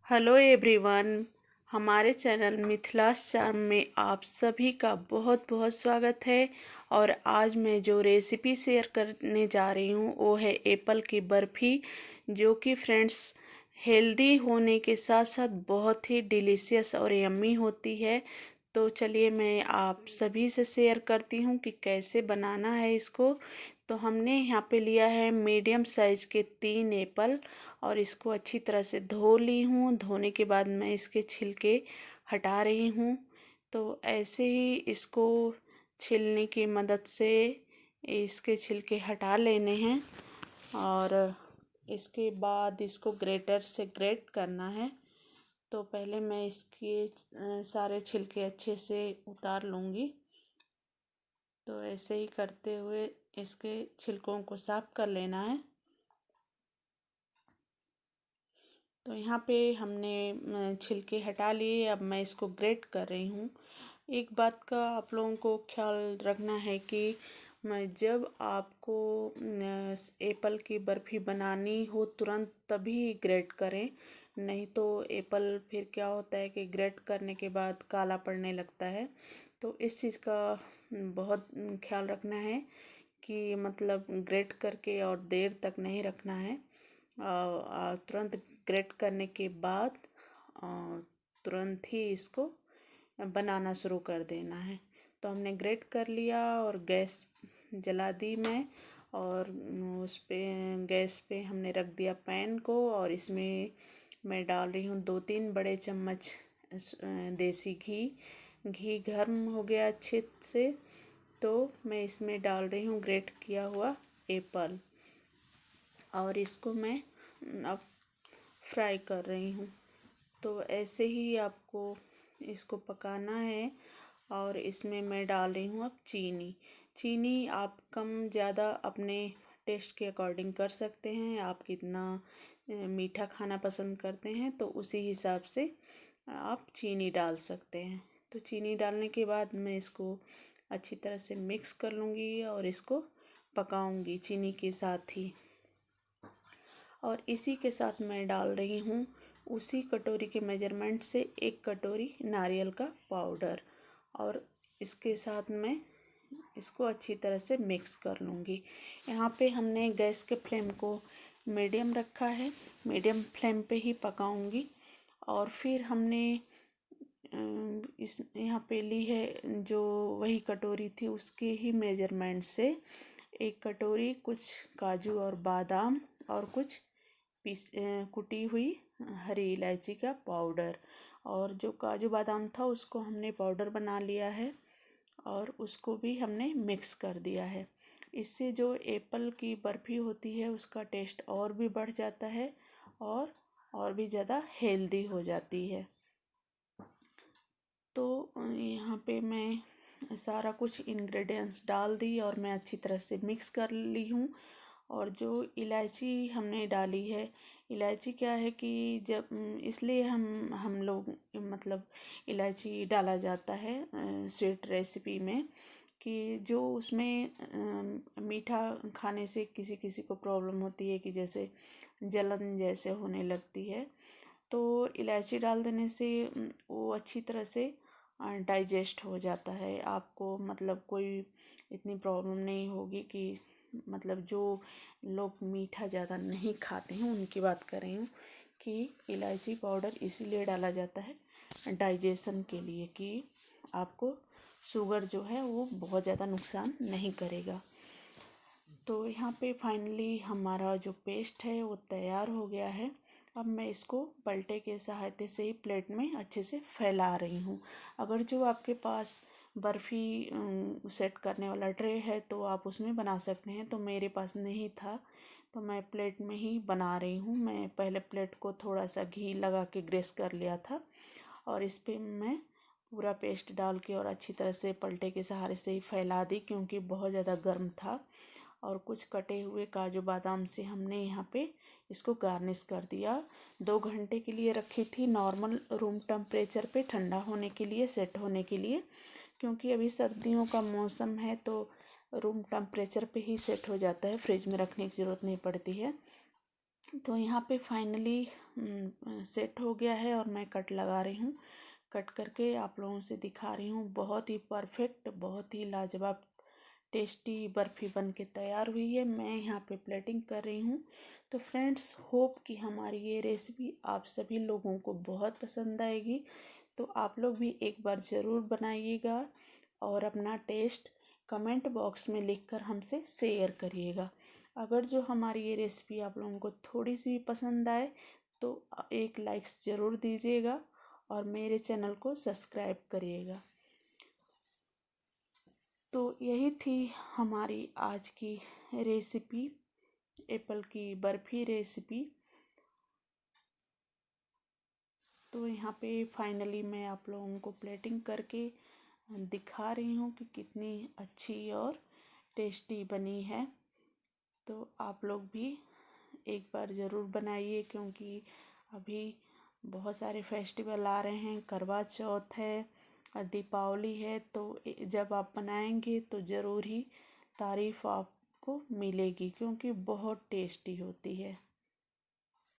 Hello everyone. हमारे channel मिथिलास charm में आप सभी का बहुत बहुत स्वागत है। और आज मैं जो रेसिपी शेयर करने जा रही हूँ वो है एप्पल की बर्फ़ी, जो कि फ्रेंड्स हेल्दी होने के साथ साथ बहुत ही डिलीशियस और यम्मी होती है। तो चलिए मैं आप सभी से शेयर करती हूँ कि कैसे बनाना है इसको। तो हमने यहाँ पे लिया है मीडियम साइज़ के 3 एप्पल और इसको अच्छी तरह से धो ली हूँ। धोने के बाद मैं इसके छिलके हटा रही हूँ। तो ऐसे ही इसको छीलने की मदद से इसके छिलके हटा लेने हैं और इसके बाद इसको ग्रेटर से ग्रेट करना है। तो पहले मैं इसके सारे छिलके अच्छे से उतार लूँगी। तो ऐसे ही करते हुए इसके छिलकों को साफ कर लेना है। तो यहाँ पे हमने छिलके हटा लिए। अब मैं इसको ग्रेट कर रही हूँ। एक बात का आप लोगों को ख्याल रखना है कि जब आपको एप्पल की बर्फ़ी बनानी हो तुरंत तभी ग्रेट करें, नहीं तो एप्पल फिर क्या होता है कि ग्रेट करने के बाद काला पड़ने लगता है। तो इस चीज़ का बहुत ख्याल रखना है कि मतलब ग्रेट करके और देर तक नहीं रखना है। तुरंत ग्रेट करने के बाद तुरंत ही इसको बनाना शुरू कर देना है। तो हमने ग्रेट कर लिया और गैस जला दी मैं, और उस पे गैस पे हमने रख दिया पैन को, और इसमें मैं डाल रही हूँ 2-3 बड़े चम्मच देसी घी। घी गर्म हो गया अच्छे से, तो मैं इसमें डाल रही हूँ ग्रेट किया हुआ एप्पल, और इसको मैं अब फ्राई कर रही हूँ। तो ऐसे ही आपको इसको पकाना है। और इसमें मैं डाल रही हूँ अब चीनी। चीनी आप कम ज़्यादा अपने टेस्ट के अकॉर्डिंग कर सकते हैं। आप कितना मीठा खाना पसंद करते हैं तो उसी हिसाब से आप चीनी डाल सकते हैं। तो चीनी डालने के बाद मैं इसको अच्छी तरह से मिक्स कर लूँगी और इसको पकाऊंगी चीनी के साथ ही। और इसी के साथ मैं डाल रही हूँ उसी कटोरी के मेजरमेंट से 1 कटोरी नारियल का पाउडर, और इसके साथ मैं इसको अच्छी तरह से मिक्स कर लूँगी। यहाँ पे हमने गैस के फ्लेम को मीडियम रखा है, मीडियम फ्लेम पे ही पकाऊंगी। और फिर हमने इस यहाँ पे ली है जो वही कटोरी थी उसके ही मेजरमेंट से 1 कटोरी कुछ काजू और बादाम और कुछ कुटी हुई हरी इलायची का पाउडर। और जो काजू बादाम था उसको हमने पाउडर बना लिया है और उसको भी हमने मिक्स कर दिया है। इससे जो एप्पल की बर्फ़ी होती है उसका टेस्ट और भी बढ़ जाता है और भी ज़्यादा हेल्दी हो जाती है। तो यहाँ पे मैं सारा कुछ इंग्रेडिएंट्स डाल दी और मैं अच्छी तरह से मिक्स कर ली हूँ। और जो इलायची हमने डाली है, इलायची क्या है कि जब इसलिए हम लोग मतलब इलायची डाला जाता है स्वीट रेसिपी में, कि जो उसमें मीठा खाने से किसी किसी को प्रॉब्लम होती है कि जैसे जलन जैसे होने लगती है। तो इलायची डाल देने से वो अच्छी तरह से डाइजेस्ट हो जाता है। आपको मतलब कोई इतनी प्रॉब्लम नहीं होगी कि मतलब जो लोग मीठा ज़्यादा नहीं खाते हैं उनकी बात कर रही हूँ कि इलायची पाउडर इसीलिए डाला जाता है डाइजेशन के लिए, कि आपको शुगर जो है वो बहुत ज़्यादा नुकसान नहीं करेगा। तो यहाँ पे फाइनली हमारा जो पेस्ट है वो तैयार हो गया है। अब मैं इसको पलटे के सहायता से ही प्लेट में अच्छे से फैला रही हूँ। अगर जो आपके पास बर्फ़ी सेट करने वाला ट्रे है तो आप उसमें बना सकते हैं, तो मेरे पास नहीं था तो मैं प्लेट में ही बना रही हूँ। मैं पहले प्लेट को थोड़ा सा घी लगा के ग्रेस कर लिया था और इस पर मैं पूरा पेस्ट डाल के और अच्छी तरह से पलटे के सहारे से ही फैला दी, क्योंकि बहुत ज़्यादा गर्म था। और कुछ कटे हुए काजू बादाम से हमने यहाँ पे इसको गार्निश कर दिया। 2 घंटे के लिए रखी थी नॉर्मल रूम टेम्परेचर पे ठंडा होने के लिए, सेट होने के लिए, क्योंकि अभी सर्दियों का मौसम है तो रूम टेम्परेचर पे ही सेट हो जाता है, फ्रिज में रखने की ज़रूरत नहीं पड़ती है। तो यहाँ पे फाइनली सेट हो गया है और मैं कट लगा रही हूँ। कट करके आप लोगों से दिखा रही हूँ। बहुत ही परफेक्ट, बहुत ही लाजवाब टेस्टी बर्फ़ी बन के तैयार हुई है। मैं यहाँ पे प्लेटिंग कर रही हूँ। तो फ्रेंड्स, होप कि हमारी ये रेसिपी आप सभी लोगों को बहुत पसंद आएगी। तो आप लोग भी एक बार ज़रूर बनाइएगा और अपना टेस्ट कमेंट बॉक्स में लिखकर हमसे शेयर करिएगा। अगर जो हमारी ये रेसिपी आप लोगों को थोड़ी सी भी पसंद आए तो एक लाइक्स ज़रूर दीजिएगा और मेरे चैनल को सब्सक्राइब करिएगा। तो यही थी हमारी आज की रेसिपी, एप्पल की बर्फ़ी रेसिपी। तो यहाँ पे फाइनली मैं आप लोगों को प्लेटिंग करके दिखा रही हूँ कि कितनी अच्छी और टेस्टी बनी है। तो आप लोग भी एक बार ज़रूर बनाइए, क्योंकि अभी बहुत सारे फेस्टिवल आ रहे हैं। करवा चौथ है, दीपावली है। तो जब आप बनाएंगे तो ज़रूर ही तारीफ़ आपको मिलेगी, क्योंकि बहुत टेस्टी होती है।